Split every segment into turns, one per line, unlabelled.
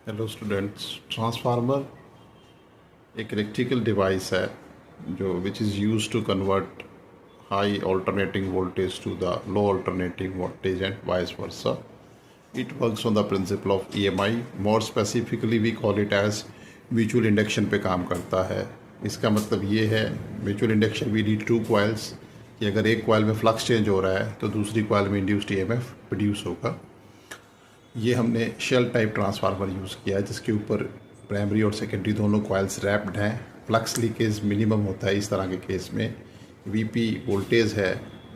Hello students, transformer एक electrical device है जो which is use to convert high alternating voltage to the low alternating voltage and vice versa. It works on the principle of EMI. More specifically we call it as mutual induction पे काम करता है. इसका मतलब ये है, mutual induction we need two coils, कि अगर एक कॉइल में फ्लक्स चेंज हो रहा है तो दूसरी कॉइल में इंड्यूस्ड ईएमएफ प्रोड्यूस होगा. ये हमने शेल टाइप ट्रांसफार्मर यूज़ किया है जिसके ऊपर प्राइमरी और सेकेंडरी दोनों कॉइल्स रैप्ड हैं. फ्लक्स लीकेज मिनिमम होता है इस तरह के केस में. वीपी वोल्टेज है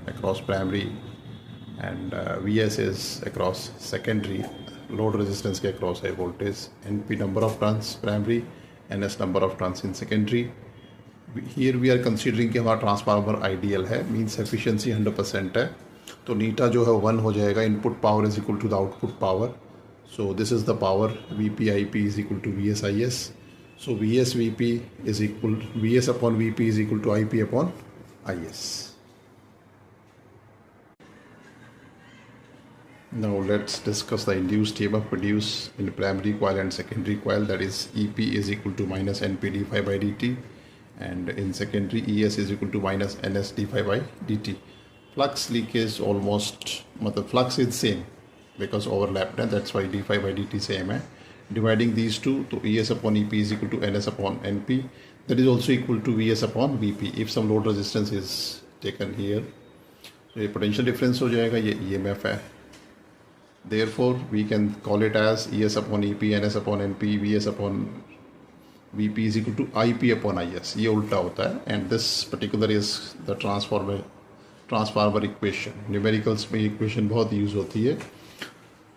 across primary and VS is across secondary. Load resistance के अक्रॉस है voltage. NP number of turns primary, NS number of turns in secondary. Here we are considering कि हमारा ट्रांसफार्मर आइडियल है, means efficiency 100% है. तो नीटा जो है 1 हो जाएगा. Input power is equal to the output power. So this is the power. V P I P is equal to V S I S. So V S V P is equal, V S upon V P is equal to I P upon I S. Now let's discuss the induced EMF produced in primary coil and secondary coil, that is EP is equal to minus NP d phi by dt, and in secondary ES is equal to minus NS d phi by dt. Flux leakage almost, मतलब flux is same because overlapped है, that's why d phi by dt same है. Dividing these two, तो ES upon EP is equal to NS upon NP, that is also equal to VS upon VP if some load resistance is taken here. ये potential difference हो जाएगा, ये EMF है. Therefore we can call it as ES upon EP, NS upon NP, VS upon VP is equal to IP upon IS. ये उल्टा होता है. And this particular is the transformer equation. Numericals में equation बहुत use होती है.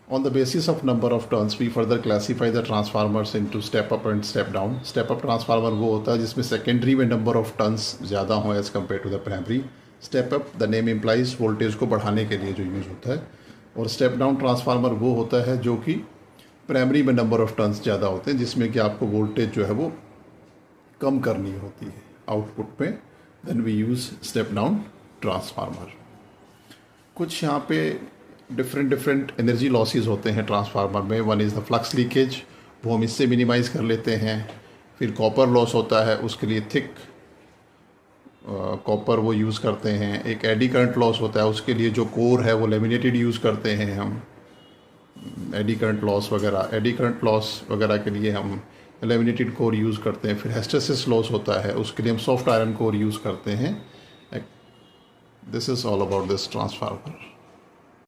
On the basis of number of turns we further classify the transformers into step up and step down. Step up transformer वो होता है जिसमें secondary में number of turns ज़्यादा हो as compared to the primary. Step up, the name implies voltage को बढ़ाने के लिए जो यूज़ होता है. और स्टेप डाउन ट्रांसफार्मर वो होता है जो कि प्राइमरी में नंबर ऑफ टर्न्स ज़्यादा होते हैं, जिसमें कि आपको वोल्टेज जो है वो कम करनी होती है आउटपुट पे. Then we use step down transformer. कुछ यहाँ पे डिफरेंट एनर्जी लॉसेस होते हैं ट्रांसफार्मर में. One is the flux leakage, वो हम इससे मिनिमाइज़ कर लेते हैं. फिर कॉपर लॉस होता है, उसके लिए थिक कॉपर वो यूज़ करते हैं. एक एडी करंट लॉस होता है, उसके लिए जो कोर है वो लेमिनेटेड यूज़ करते हैं हम. एडी करंट लॉस वगैरह के लिए हम लेमिनेटेड कोर यूज़ करते हैं. फिर हिस्टेरेसिस लॉस होता है, उसके लिए हम सॉफ्ट आयरन कोर यूज़ करते हैं. This is all about this transformer.